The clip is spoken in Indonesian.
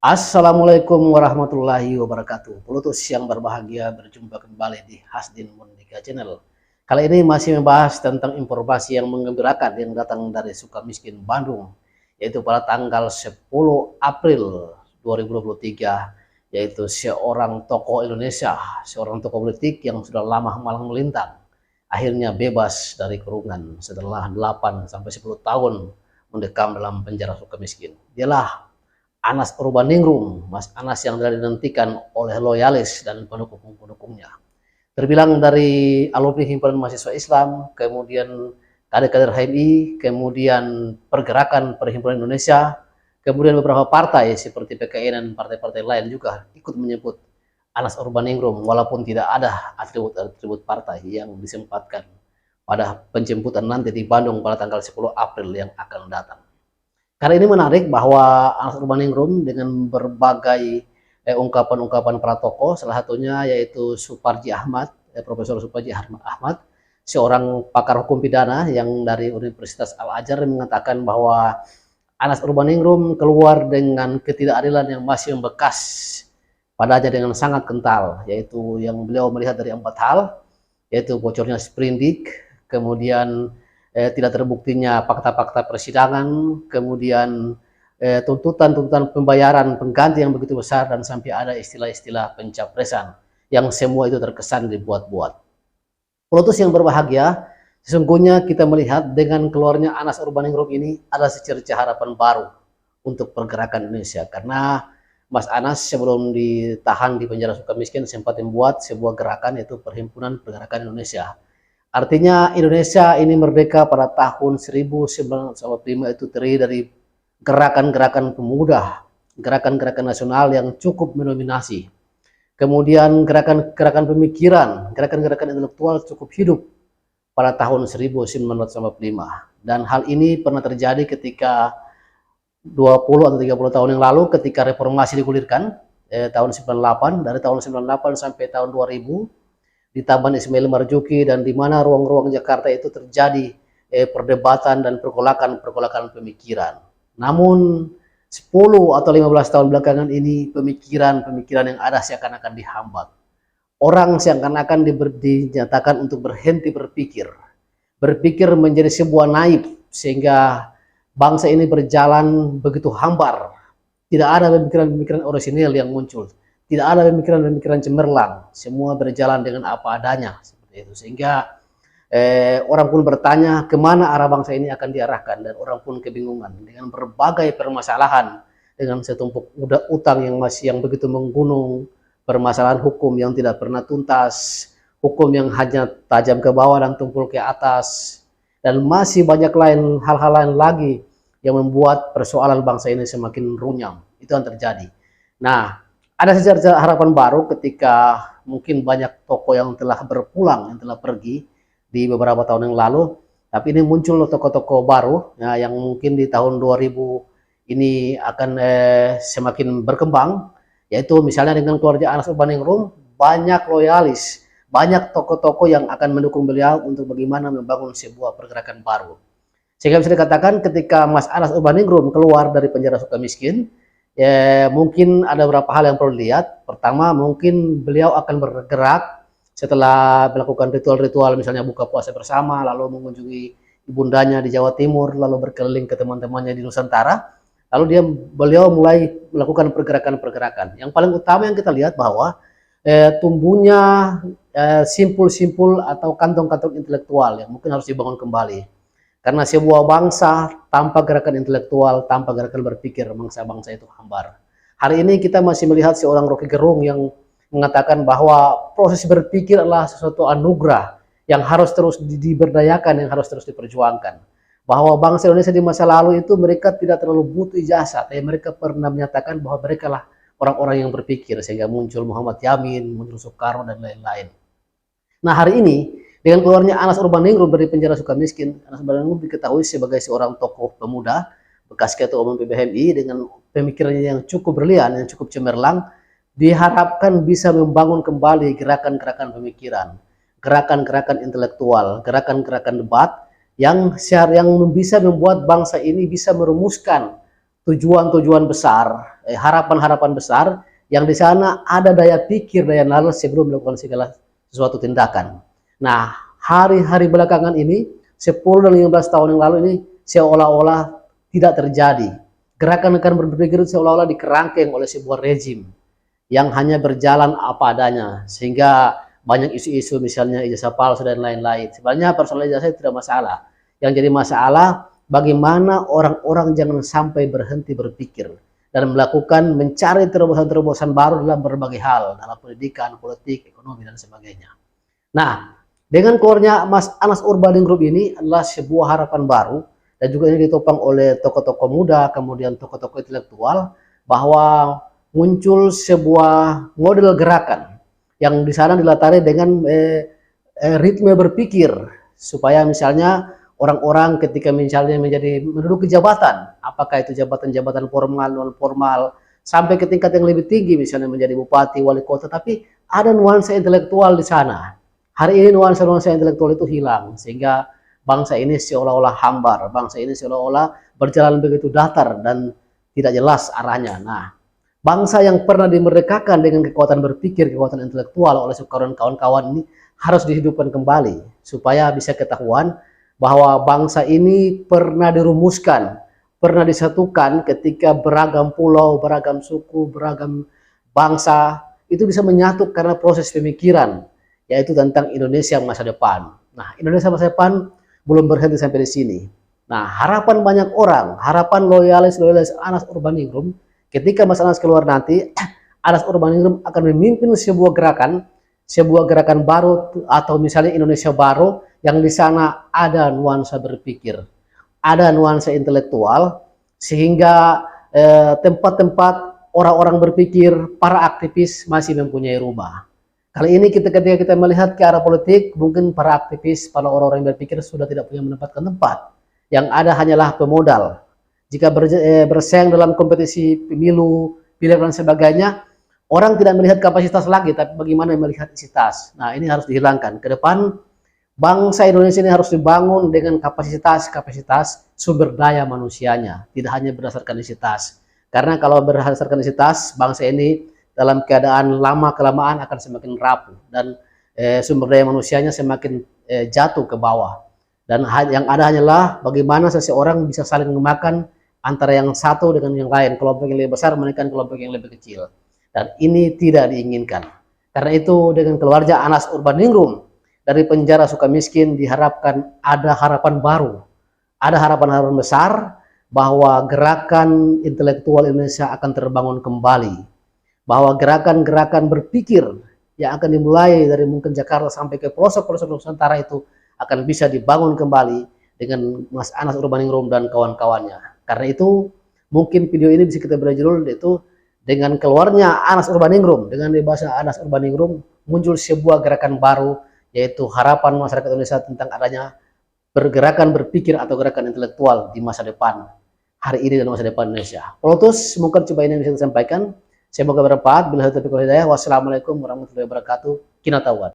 Assalamualaikum warahmatullahi wabarakatuh. Pelutus yang berbahagia, berjumpa kembali di Hasdin Mundika Channel. Kali ini masih membahas tentang informasi yang menggembirakan yang datang dari Sukamiskin, Bandung, yaitu pada tanggal 10 April 2023, yaitu seorang tokoh Indonesia, seorang tokoh politik yang sudah lama malang melintang, akhirnya bebas dari kurungan setelah 8 sampai 10 tahun mendekam dalam penjara Sukamiskin. Dialah Anas Urbaningrum, Mas Anas yang telah dinantikan oleh loyalis dan pendukung-pendukungnya. Terbilang dari alumni Himpunan Mahasiswa Islam, kemudian kader-kader HMI, kemudian Pergerakan Perhimpunan Indonesia, kemudian beberapa partai seperti PKI dan partai-partai lain juga ikut menyebut Anas Urbaningrum, walaupun tidak ada atribut-atribut partai yang disempatkan pada penjemputan nanti di Bandung pada tanggal 10 April yang akan datang. Kali ini menarik bahwa Anas Urbaningrum dengan berbagai ungkapan-ungkapan para tokoh, salah satunya yaitu Suparji Ahmad, Profesor Suparji Ahmad, seorang pakar hukum pidana yang dari Universitas Al-Azhar, mengatakan bahwa Anas Urbaningrum keluar dengan ketidakadilan yang masih membekas padanya dengan sangat kental, yaitu yang beliau melihat dari 4 hal, yaitu bocornya sprindik, kemudian tidak terbuktinya fakta-fakta persidangan, kemudian tuntutan-tuntutan pembayaran pengganti yang begitu besar, dan sampai ada istilah-istilah pencapresan yang semua itu terkesan dibuat-buat. Pelutus yang berbahagia, sesungguhnya kita melihat dengan keluarnya Anas Urbaningrum ini ada secercah harapan baru untuk pergerakan Indonesia, karena Mas Anas sebelum ditahan di penjara Sukamiskin sempat membuat sebuah gerakan, yaitu Perhimpunan Pergerakan Indonesia. Artinya Indonesia ini merdeka pada tahun 1945, itu terdiri dari gerakan-gerakan pemuda, gerakan-gerakan nasional yang cukup mendominasi. Kemudian gerakan-gerakan pemikiran, gerakan-gerakan intelektual cukup hidup pada tahun 1945. Dan hal ini pernah terjadi ketika 20 atau 30 tahun yang lalu ketika reformasi digulirkan tahun 98, dari tahun 98 sampai tahun 2000 di Taman Ismail Marzuki, dan di mana ruang-ruang Jakarta itu terjadi perdebatan dan pergolakan pemikiran. Namun 10 atau 15 tahun belakangan ini pemikiran-pemikiran yang ada seakan-akan dihambat. Orang seakan-akan dinyatakan untuk berhenti berpikir. Berpikir menjadi sebuah naib, sehingga bangsa ini berjalan begitu hambar. Tidak ada pemikiran-pemikiran orisinil yang muncul. Tidak ada pemikiran-pemikiran cemerlang, semua berjalan dengan apa adanya, seperti itu. Sehingga orang pun bertanya kemana arah bangsa ini akan diarahkan, dan orang pun kebingungan dengan berbagai permasalahan, dengan setumpuk utang yang begitu menggunung, permasalahan hukum yang tidak pernah tuntas, hukum yang hanya tajam ke bawah dan tumpul ke atas, dan masih banyak hal-hal lain lagi yang membuat persoalan bangsa ini semakin runyam. Itu yang terjadi. Nah, ada sejarah harapan baru ketika mungkin banyak tokoh yang telah berpulang, yang telah pergi di beberapa tahun yang lalu, tapi ini muncul tokoh-tokoh baru ya, yang mungkin di tahun 2000 ini akan semakin berkembang, yaitu misalnya dengan keluarga Anas Urbaningrum, banyak loyalis, banyak tokoh-tokoh yang akan mendukung beliau untuk bagaimana membangun sebuah pergerakan baru. Sehingga bisa dikatakan ketika Mas Anas Urbaningrum keluar dari penjara Sukamiskin, ya, mungkin ada beberapa hal yang perlu dilihat. Pertama, mungkin beliau akan bergerak setelah melakukan ritual-ritual, misalnya buka puasa bersama, lalu mengunjungi ibundanya di Jawa Timur, lalu berkeliling ke teman-temannya di Nusantara. Lalu beliau mulai melakukan pergerakan-pergerakan. Yang paling utama yang kita lihat bahwa tumbuhnya simpul-simpul atau kantong-kantong intelektual yang mungkin harus dibangun kembali. Karena sebuah bangsa tanpa gerakan intelektual, tanpa gerakan berpikir, bangsa-bangsa itu hambar. Hari ini kita masih melihat seorang Rocky Gerung yang mengatakan bahwa proses berpikir adalah sesuatu anugerah yang harus terus diberdayakan, yang harus terus diperjuangkan. Bahwa bangsa Indonesia di masa lalu itu mereka tidak terlalu butuh ijazah, tapi mereka pernah menyatakan bahwa mereka lah orang-orang yang berpikir, sehingga muncul Muhammad Yamin, muncul Soekarno, dan lain-lain. Nah, hari ini dengan keluarnya Anas Urbaningrum dari penjara Sukamiskin, Anas Urbaningrum diketahui sebagai seorang tokoh pemuda, bekas ketua umum PBHMI, dengan pemikirannya yang cukup brilian, yang cukup cemerlang, diharapkan bisa membangun kembali gerakan-gerakan pemikiran, gerakan-gerakan intelektual, gerakan-gerakan debat, yang bisa membuat bangsa ini bisa merumuskan tujuan-tujuan besar, harapan-harapan besar yang di sana ada daya pikir, daya nalar sebelum melakukan segala sesuatu tindakan. Nah, hari-hari belakangan ini, 10 dan 15 tahun yang lalu ini seolah-olah tidak terjadi. Gerakan-gerakan berpikir seolah-olah dikerangkeng oleh sebuah rezim yang hanya berjalan apa adanya, sehingga banyak isu-isu misalnya ijazah palsu dan lain-lain. Sebenarnya persoalan ijazah tidak masalah. Yang jadi masalah bagaimana orang-orang jangan sampai berhenti berpikir dan melakukan mencari terobosan-terobosan baru dalam berbagai hal, dalam pendidikan, politik, ekonomi, dan sebagainya. Nah, dengan keluarnya Mas Anas Urbaningrum ini adalah sebuah harapan baru, dan juga ini ditopang oleh tokoh-tokoh muda, kemudian tokoh-tokoh intelektual, bahwa muncul sebuah model gerakan yang di sana dilatari dengan ritme berpikir, supaya misalnya orang-orang ketika misalnya menduduki jabatan, apakah itu jabatan-jabatan formal, non formal, sampai ke tingkat yang lebih tinggi, misalnya menjadi bupati, wali kota, tapi ada nuansa intelektual di sana. Hari ini nuansa-nuansa intelektual itu hilang, sehingga bangsa ini seolah-olah hambar, bangsa ini seolah-olah berjalan begitu datar dan tidak jelas arahnya. Nah, bangsa yang pernah dimerdekakan dengan kekuatan berpikir, kekuatan intelektual oleh Soekarno dan kawan-kawan ini harus dihidupkan kembali, supaya bisa ketahuan bahwa bangsa ini pernah dirumuskan, pernah disatukan ketika beragam pulau, beragam suku, beragam bangsa, itu bisa menyatu karena proses pemikiran, yaitu tentang Indonesia masa depan. Nah, Indonesia masa depan belum berhenti sampai di sini. Nah, harapan banyak orang, harapan loyalis Anas Urbaningrum, ketika Mas Anas keluar nanti, Anas Urbaningrum akan memimpin sebuah gerakan baru, atau misalnya Indonesia baru, yang di sana ada nuansa berpikir, ada nuansa intelektual, sehingga tempat-tempat orang-orang berpikir, para aktivis masih mempunyai rumah. Kali ini ketika kita melihat ke arah politik, mungkin para aktivis, para orang-orang yang berpikir sudah tidak punya menempatkan tempat. Yang ada hanyalah pemodal. Jika bersaing dalam kompetisi pemilu, pilek dan sebagainya, orang tidak melihat kapasitas lagi, tapi bagaimana melihat isitas. Nah, ini harus dihilangkan. Ke depan, bangsa Indonesia ini harus dibangun dengan kapasitas sumber daya manusianya, tidak hanya berdasarkan isitas. Karena kalau berdasarkan isitas, bangsa ini dalam keadaan lama-kelamaan akan semakin rapuh, dan sumber daya manusianya semakin jatuh ke bawah. Dan yang ada hanyalah bagaimana seseorang bisa saling memakan antara yang satu dengan yang lain, kelompok yang lebih besar menekan kelompok yang lebih kecil. Dan ini tidak diinginkan. Karena itu dengan keluarga Anas Urbaningrum dari penjara Sukamiskin diharapkan ada harapan baru, ada harapan-harapan besar bahwa gerakan intelektual Indonesia akan terbangun kembali, bahwa gerakan-gerakan berpikir yang akan dimulai dari mungkin Jakarta sampai ke pelosok-pelosok Nusantara itu akan bisa dibangun kembali dengan Mas Anas Urbaningrum dan kawan-kawannya. Karena itu mungkin video ini bisa kita beri judul, yaitu dengan keluarnya Anas Urbaningrum, dengan bahasa Anas Urbaningrum muncul sebuah gerakan baru, yaitu harapan masyarakat Indonesia tentang adanya bergerakan berpikir atau gerakan intelektual di masa depan, hari ini dan masa depan Indonesia. Pelotus, mungkin coba ini yang bisa disampaikan. Semoga bermanfaat. Bila taufiq wal hidayah. Wassalamualaikum warahmatullahi wabarakatuh. Kinatawat.